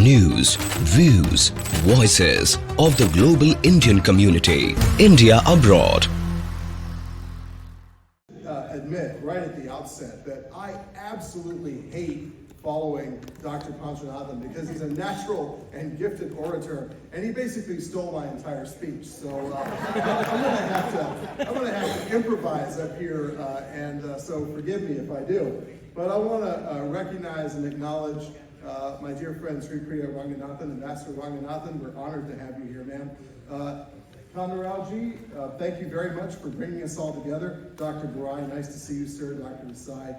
News, views, voices of the global Indian community. India abroad. Admit right at the outset that I absolutely hate following Dr. Panchanathan because he's a natural and gifted orator, and he basically stole my entire speech. So I'm gonna have to improvise up here, so forgive me if I do. But I want to recognize and acknowledge my dear friend Sri Priya Ranganathan, Ambassador Ranganathan. We're honored to have you here, ma'am. Kandaralji, thank you very much for bringing us all together. Dr. Barai, nice to see you, sir. Dr. Desai.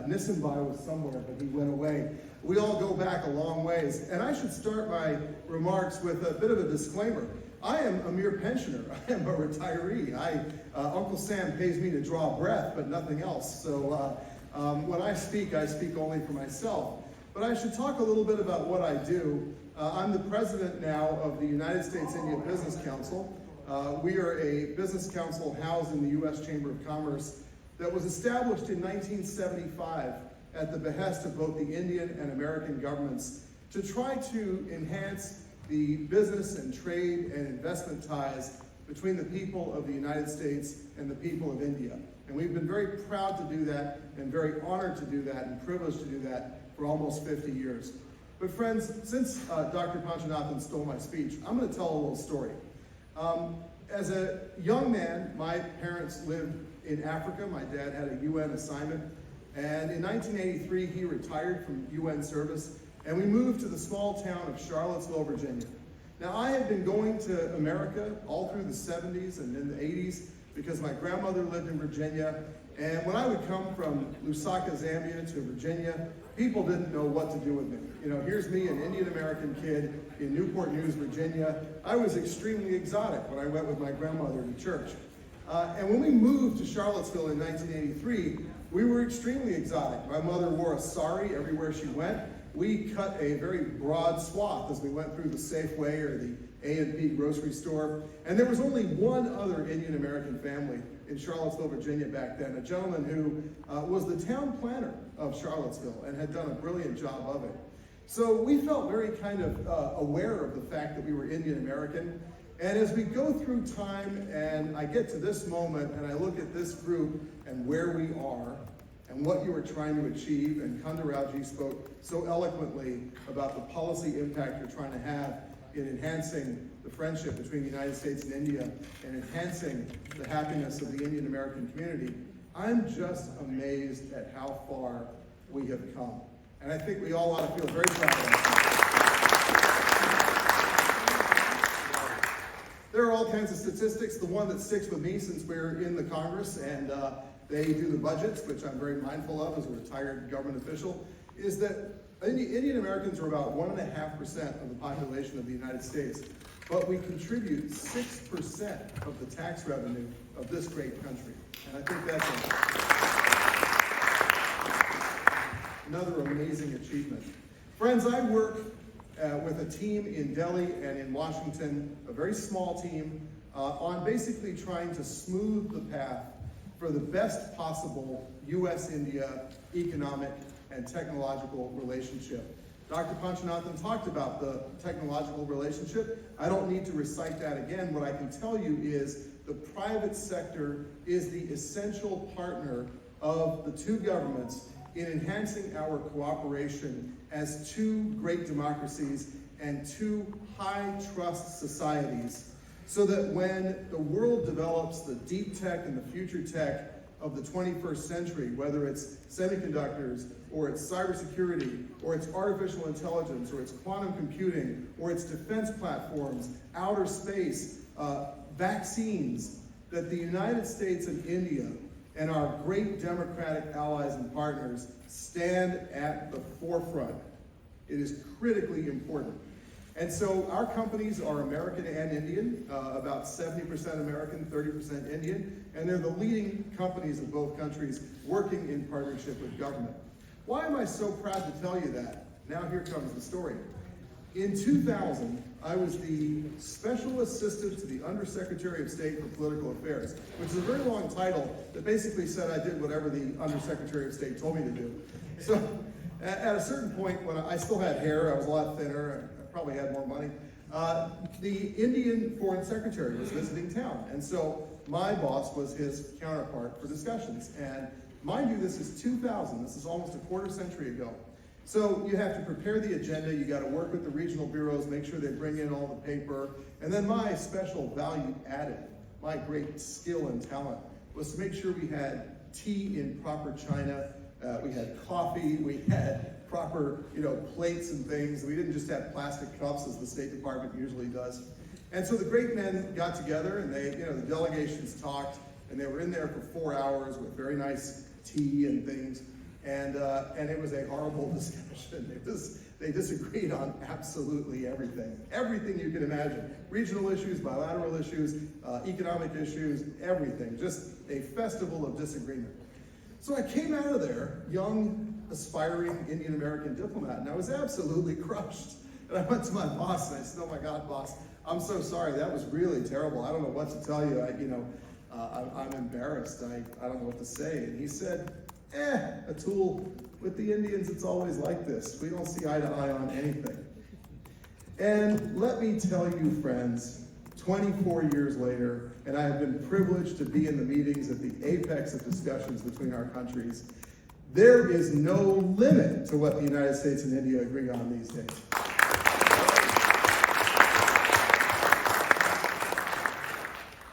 Nissenbai was somewhere, but he went away. We all go back a long ways. And I should start my remarks with a bit of a disclaimer. I am a mere pensioner. I am a retiree. Uncle Sam pays me to draw breath, but nothing else. So when I speak only for myself. But I should talk a little bit about what I do. I'm the president now of the United States India Business Council. We are a business council housed in the U.S. Chamber of Commerce that was established in 1975 at the behest of both the Indian and American governments to try to enhance the business and trade and investment ties between the people of the United States and the people of India. And we've been very proud to do that and very honored to do that and privileged to do that for almost 50 years. But friends, since Dr. Panchanathan stole my speech, I'm going to tell a little story. As a young man, my parents lived in Africa. My dad had a UN assignment. And in 1983, he retired from UN service. And we moved to the small town of Charlottesville, Virginia. Now, I had been going to America all through the 70s and in the 80s because my grandmother lived in Virginia. And when I would come from Lusaka, Zambia to Virginia, people didn't know what to do with me. You know, here's me, an Indian American kid in Newport News, Virginia. I was extremely exotic when I went with my grandmother to church. And when we moved to Charlottesville in 1983, we were extremely exotic. My mother wore a sari everywhere she went. We cut a very broad swath as we went through the Safeway or the A&P grocery store. And there was only one other Indian American family in Charlottesville, Virginia back then, a gentleman who was the town planner of Charlottesville and had done a brilliant job of it. So we felt very kind of aware of the fact that we were Indian American. And as we go through time and I get to this moment and I look at this group and where we are and what you were trying to achieve, and Kandaralji spoke so eloquently about the policy impact you're trying to have in enhancing the friendship between the United States and India and enhancing the happiness of the Indian American community, I'm just amazed at how far we have come. And I think we all ought to feel very proud of ourselves. There are all kinds of statistics. The one that sticks with me since we're in the Congress and they do the budgets, which I'm very mindful of as a retired government official, is that Indian Americans are about 1.5% of the population of the United States, but we contribute 6% of the tax revenue of this great country. And I think that's another amazing achievement. Friends, I work with a team in Delhi and in Washington, a very small team, on basically trying to smooth the path for the best possible U.S.-India economic and technological relationship. Dr. Panchanathan talked about the technological relationship. I don't need to recite that again. What I can tell you is the private sector is the essential partner of the two governments in enhancing our cooperation as two great democracies and two high-trust societies, so that when the world develops the deep tech and the future tech of the 21st century, whether it's semiconductors, or it's cybersecurity, or it's artificial intelligence, or it's quantum computing, or it's defense platforms, outer space, vaccines, that the United States and India and our great democratic allies and partners stand at the forefront. It is critically important. And so our companies are American and Indian, about 70% American, 30% Indian, and they're the leading companies of both countries working in partnership with government. Why am I so proud to tell you that? Now here comes the story. In 2000, I was the Special Assistant to the Undersecretary of State for Political Affairs, which is a very long title that basically said I did whatever the Undersecretary of State told me to do. So At a certain point, when I still had hair, I was a lot thinner, I probably had more money, the Indian Foreign Secretary was visiting town. And so my boss was his counterpart for discussions. And mind you, this is 2000, this is almost a quarter century ago. So you have to prepare the agenda, you got to work with the regional bureaus, make sure they bring in all the paper. And then my special value added, my great skill and talent, was to make sure we had tea in proper china, we had coffee, we had proper, plates and things. We didn't just have plastic cups as the State Department usually does. And so the great men got together and they, the delegations talked, and they were in there for 4 hours with very nice tea and things. And it was a horrible discussion. They disagreed on absolutely everything. Everything you can imagine. Regional issues, bilateral issues, economic issues, everything. Just a festival of disagreement. So I came out of there, young, aspiring Indian American diplomat, and I was absolutely crushed. And I went to my boss and I said, "Oh my God, boss, I'm so sorry. That was really terrible. I don't know what to tell you. I'm embarrassed. I don't know what to say." And he said, Atul, with the Indians, it's always like this. We don't see eye to eye on anything. And let me tell you, friends, 24 years later, and I have been privileged to be in the meetings at the apex of discussions between our countries, there is no limit to what the United States and India agree on these days.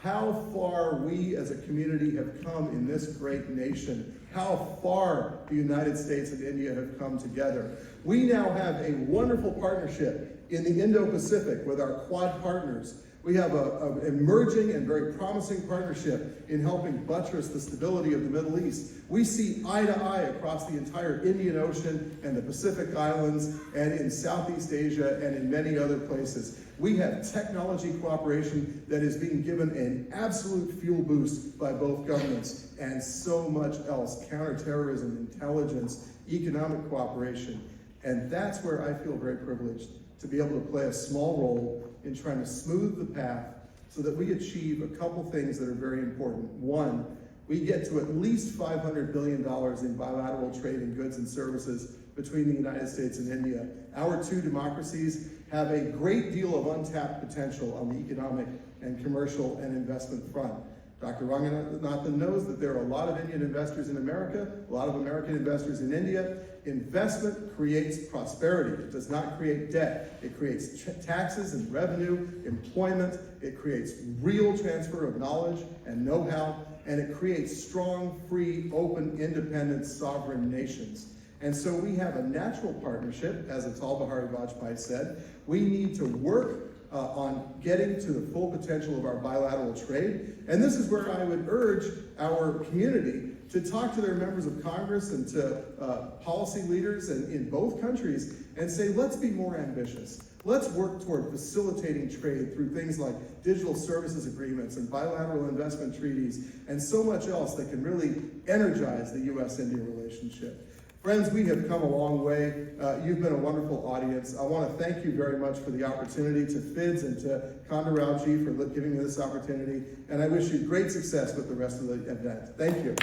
How far we as a community have come in this great nation. How far the United States and India have come together. We now have a wonderful partnership in the Indo-Pacific with our Quad partners. We have an emerging and very promising partnership in helping buttress the stability of the Middle East. We see eye to eye across the entire Indian Ocean and the Pacific Islands and in Southeast Asia and in many other places. We have technology cooperation that is being given an absolute fuel boost by both governments, and so much else: counterterrorism, intelligence, economic cooperation. And that's where I feel very privileged to be able to play a small role in trying to smooth the path so that we achieve a couple things that are very important. One, we get to at least $500 billion in bilateral trade in goods and services between the United States and India. Our two democracies have a great deal of untapped potential on the economic and commercial and investment front. Dr. Ranganathan knows that there are a lot of Indian investors in America, a lot of American investors in India. Investment creates prosperity. It does not create debt. It creates taxes and revenue, employment. It creates real transfer of knowledge and know-how, and it creates strong, free, open, independent, sovereign nations. And so we have a natural partnership, as Atal Bihari Vajpayee said. We need to work on getting to the full potential of our bilateral trade. And this is where I would urge our community to talk to their members of Congress and to policy leaders in both countries and say, let's be more ambitious. Let's work toward facilitating trade through things like digital services agreements and bilateral investment treaties and so much else that can really energize the U.S.-India relationship. Friends, we have come a long way. You've been a wonderful audience. I want to thank you very much for the opportunity, to FIDS and to Kandarauji for giving me this opportunity, and I wish you great success with the rest of the event. Thank you.